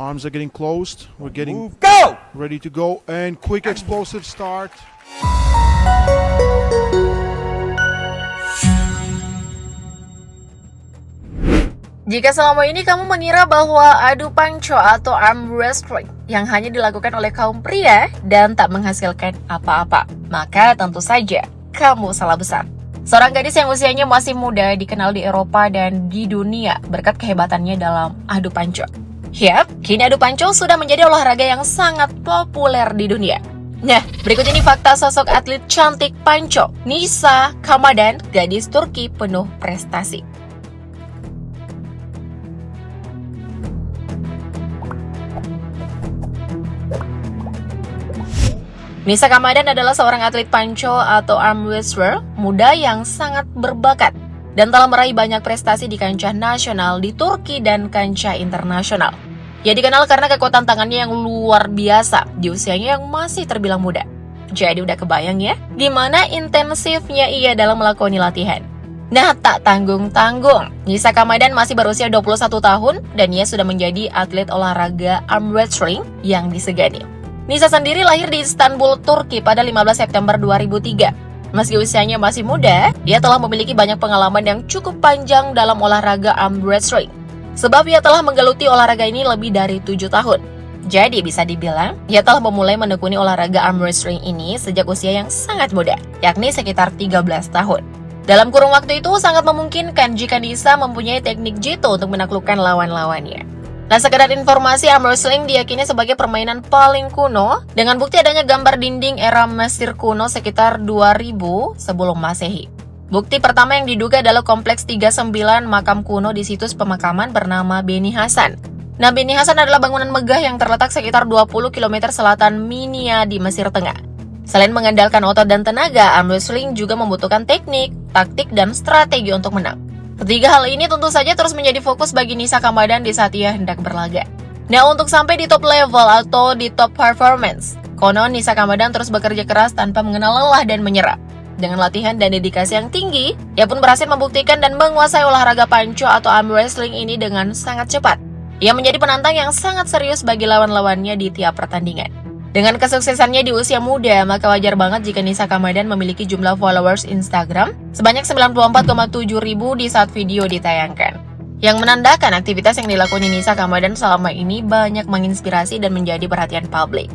Arms are getting closed. We're getting Go! ready to go. And quick explosive start. Jika selama ini kamu mengira bahwa adu panco atau arm wrestling yang hanya dilakukan oleh kaum pria dan tak menghasilkan apa-apa, maka tentu saja kamu salah besar. Seorang gadis yang usianya masih muda dikenal di Eropa dan di dunia berkat kehebatannya dalam adu panco. Yap, kini adu panco sudah menjadi olahraga yang sangat populer di dunia. Nah, berikut ini fakta sosok atlet cantik panco, Nisa Kamadan, gadis Turki penuh prestasi. Nisa Kamadan adalah seorang atlet panco atau arm wrestler muda yang sangat berbakat dan telah meraih banyak prestasi di kancah nasional di Turki dan kancah internasional. Ia dikenal karena kekuatan tangannya yang luar biasa di usianya yang masih terbilang muda. Jadi udah kebayang ya, gimana intensifnya ia dalam melakoni latihan. Nah, tak tanggung-tanggung, Nisa Kamadan masih berusia 21 tahun dan ia sudah menjadi atlet olahraga arm wrestling yang disegani. Nisa sendiri lahir di Istanbul, Turki pada 15 September 2003. Meski usianya masih muda, ia telah memiliki banyak pengalaman yang cukup panjang dalam olahraga arm wrestling. Sebab ia telah menggeluti olahraga ini lebih dari 7 tahun. Jadi bisa dibilang, ia telah memulai menekuni olahraga arm wrestling ini sejak usia yang sangat muda, yakni sekitar 13 tahun. Dalam kurun waktu itu sangat memungkinkan jika Nisa mempunyai teknik jitu untuk menaklukkan lawan-lawannya. Nah, sekedar informasi, arm wrestling diyakini sebagai permainan paling kuno dengan bukti adanya gambar dinding era Mesir kuno sekitar 2000 sebelum Masehi. Bukti pertama yang diduga adalah kompleks 39 makam kuno di situs pemakaman bernama Beni Hasan. Nah, Beni Hasan adalah bangunan megah yang terletak sekitar 20 km selatan Minya di Mesir Tengah. Selain mengandalkan otot dan tenaga, arm wrestling juga membutuhkan teknik, taktik, dan strategi untuk menang. Ketiga hal ini tentu saja terus menjadi fokus bagi Nisa Kamadan di saat ia hendak berlaga. Nah, untuk sampai di top level atau di top performance, konon Nisa Kamadan terus bekerja keras tanpa mengenal lelah dan menyerah. Dengan latihan dan dedikasi yang tinggi, ia pun berhasil membuktikan dan menguasai olahraga panco atau arm wrestling ini dengan sangat cepat. Ia menjadi penantang yang sangat serius bagi lawan-lawannya di tiap pertandingan. Dengan kesuksesannya di usia muda, maka wajar banget jika Nisa Kamadan memiliki jumlah followers Instagram sebanyak 94,7 ribu di saat video ditayangkan. Yang menandakan aktivitas yang dilakoni Nisa Kamadan selama ini banyak menginspirasi dan menjadi perhatian publik.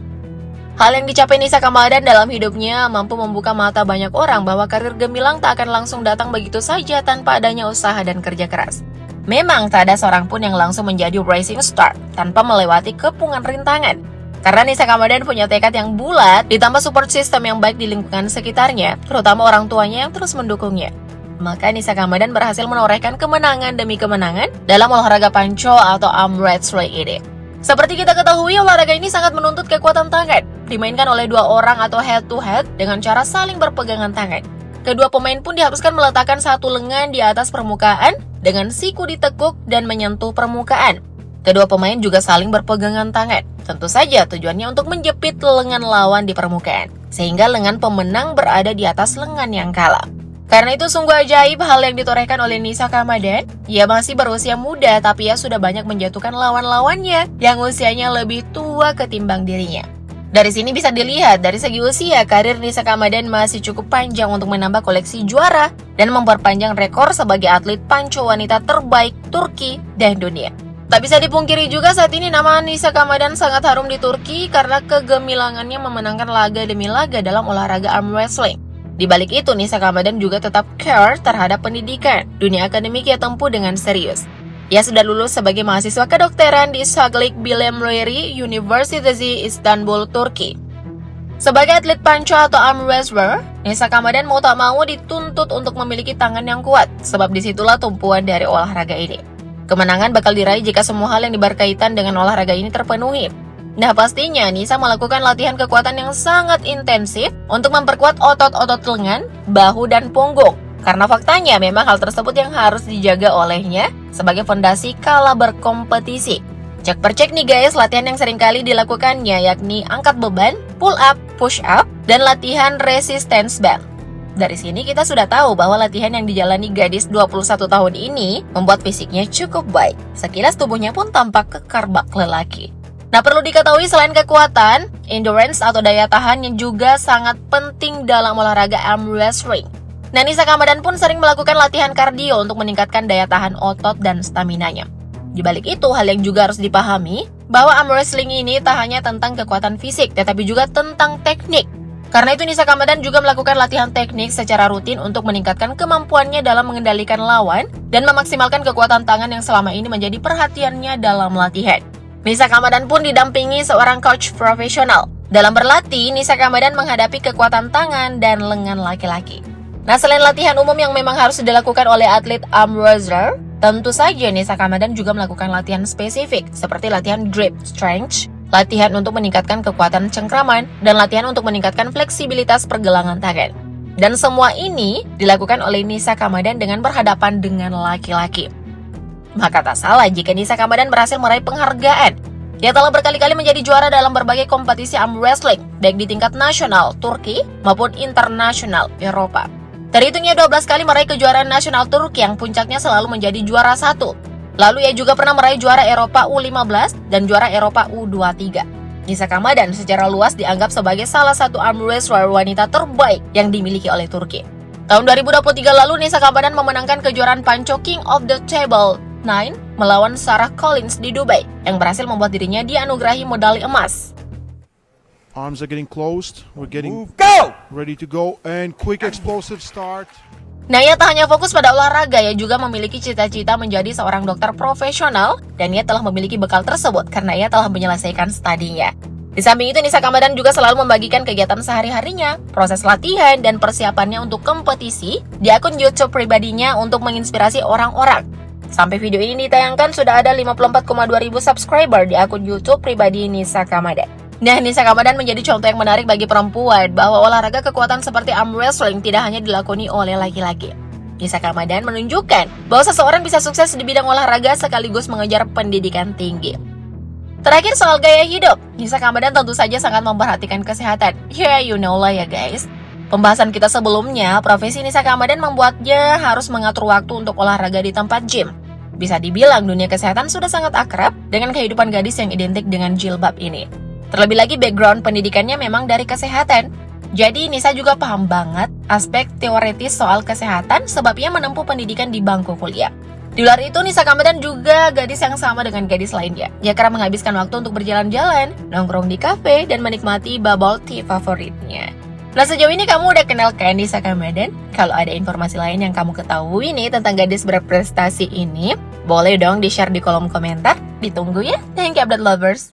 Hal yang dicapai Nisa Kamadan dalam hidupnya mampu membuka mata banyak orang bahwa karir gemilang tak akan langsung datang begitu saja tanpa adanya usaha dan kerja keras. Memang tak ada seorang pun yang langsung menjadi rising star tanpa melewati kepungan rintangan. Karena Nisa Kamadan punya tekad yang bulat, ditambah support system yang baik di lingkungan sekitarnya, terutama orang tuanya yang terus mendukungnya. Maka Nisa Kamadan berhasil menorehkan kemenangan demi kemenangan dalam olahraga panco atau arm wrestling ini. Seperti kita ketahui, olahraga ini sangat menuntut kekuatan tangan, dimainkan oleh dua orang atau head to head dengan cara saling berpegangan tangan. Kedua pemain pun diharuskan meletakkan satu lengan di atas permukaan dengan siku ditekuk dan menyentuh permukaan. Kedua pemain juga saling berpegangan tangan. Tentu saja tujuannya untuk menjepit lengan lawan di permukaan, sehingga lengan pemenang berada di atas lengan yang kalah. Karena itu sungguh ajaib hal yang ditorehkan oleh Nisa Kamadan. Ia masih berusia muda, tapi ia sudah banyak menjatuhkan lawan-lawannya yang usianya lebih tua ketimbang dirinya. Dari sini bisa dilihat, dari segi usia, karir Nisa Kamadan masih cukup panjang untuk menambah koleksi juara dan memperpanjang rekor sebagai atlet panco wanita terbaik Turki dan dunia. Tak bisa dipungkiri juga saat ini nama Nisa Kamadan sangat harum di Turki karena kegemilangannya memenangkan laga demi laga dalam olahraga arm wrestling. Di balik itu, Nisa Kamadan juga tetap care terhadap pendidikan. Dunia akademik ia tempuh dengan serius. Ia sudah lulus sebagai mahasiswa kedokteran di Saglik Bilimleri University Istanbul, Turki. Sebagai atlet panco atau arm wrestler, Nisa Kamadan mau tak mau dituntut untuk memiliki tangan yang kuat, sebab disitulah tumpuan dari olahraga ini. Kemenangan bakal diraih jika semua hal yang berkaitan dengan olahraga ini terpenuhi. Nah, pastinya Nisa melakukan latihan kekuatan yang sangat intensif untuk memperkuat otot-otot lengan, bahu, dan punggung. Karena faktanya memang hal tersebut yang harus dijaga olehnya sebagai fondasi kala berkompetisi. Cek per cek nih guys, latihan yang seringkali dilakukannya yakni angkat beban, pull up, push up, dan latihan resistance band. Dari sini kita sudah tahu bahwa latihan yang dijalani gadis 21 tahun ini membuat fisiknya cukup baik. Sekilas tubuhnya pun tampak kekar bak lelaki. Nah, perlu diketahui selain kekuatan, endurance atau daya tahan yang juga sangat penting dalam olahraga arm wrestling. Nah, Nisa Kamadan pun sering melakukan latihan kardio untuk meningkatkan daya tahan otot dan staminanya. Di balik itu, hal yang juga harus dipahami, bahwa arm wrestling ini tak hanya tentang kekuatan fisik, tetapi juga tentang teknik. Karena itu Nisa Kamadan juga melakukan latihan teknik secara rutin untuk meningkatkan kemampuannya dalam mengendalikan lawan dan memaksimalkan kekuatan tangan yang selama ini menjadi perhatiannya dalam latihan. Nisa Kamadan pun didampingi seorang coach profesional. Dalam berlatih, Nisa Kamadan menghadapi kekuatan tangan dan lengan laki-laki. Nah, selain latihan umum yang memang harus dilakukan oleh atlet arm wrestler, tentu saja Nisa Kamadan juga melakukan latihan spesifik seperti latihan grip strength, latihan untuk meningkatkan kekuatan cengkraman, dan latihan untuk meningkatkan fleksibilitas pergelangan tangan. Dan semua ini dilakukan oleh Nisa Kamadan dengan berhadapan dengan laki-laki. Maka tak salah jika Nisa Kamadan berhasil meraih penghargaan. Dia telah berkali-kali menjadi juara dalam berbagai kompetisi arm wrestling, baik di tingkat nasional Turki maupun internasional Eropa. Terhitungnya 12 kali meraih kejuaraan nasional Turki yang puncaknya selalu menjadi juara 1. Lalu ia juga pernah meraih juara Eropa U15 dan juara Eropa U23. Nisa Kamadan secara luas dianggap sebagai salah satu arm wrestler wanita terbaik yang dimiliki oleh Turki. Tahun 2023 lalu Nisa Kamadan memenangkan kejuaraan Panco King of the Table 9 melawan Sarah Collins di Dubai yang berhasil membuat dirinya dianugerahi medali emas. Arms are getting closed. We're getting ready to go and quick explosive start. Nah, ia tak hanya fokus pada olahraga, ia juga memiliki cita-cita menjadi seorang dokter profesional dan ia telah memiliki bekal tersebut karena ia telah menyelesaikan studinya. Di samping itu, Nisa Kamadan juga selalu membagikan kegiatan sehari-harinya, proses latihan, dan persiapannya untuk kompetisi di akun YouTube pribadinya untuk menginspirasi orang-orang. Sampai video ini ditayangkan, sudah ada 54,2 ribu subscriber di akun YouTube pribadi Nisa Kamadan. Nah, Nisa Kamadan menjadi contoh yang menarik bagi perempuan bahwa olahraga kekuatan seperti arm wrestling tidak hanya dilakoni oleh laki-laki. Nisa Kamadan menunjukkan bahwa seseorang bisa sukses di bidang olahraga sekaligus mengejar pendidikan tinggi. Terakhir soal gaya hidup, Nisa Kamadan tentu saja sangat memperhatikan kesehatan. Yeah, you know lah ya guys. Pembahasan kita sebelumnya, profesi Nisa Kamadan membuatnya harus mengatur waktu untuk olahraga di tempat gym. Bisa dibilang dunia kesehatan sudah sangat akrab dengan kehidupan gadis yang identik dengan jilbab ini. Terlebih lagi background pendidikannya memang dari kesehatan. Jadi Nisa juga paham banget aspek teoretis soal kesehatan sebab ia menempuh pendidikan di bangku kuliah. Di luar itu, Nisa Kamadan juga gadis yang sama dengan gadis lainnya. Dia kerap menghabiskan waktu untuk berjalan-jalan, nongkrong di kafe, dan menikmati bubble tea favoritnya. Nah, sejauh ini kamu udah kenal kan Nisa Kamadan? Kalau ada informasi lain yang kamu ketahui nih tentang gadis berprestasi ini, boleh dong di-share di kolom komentar. Ditunggu ya. Thank you update lovers.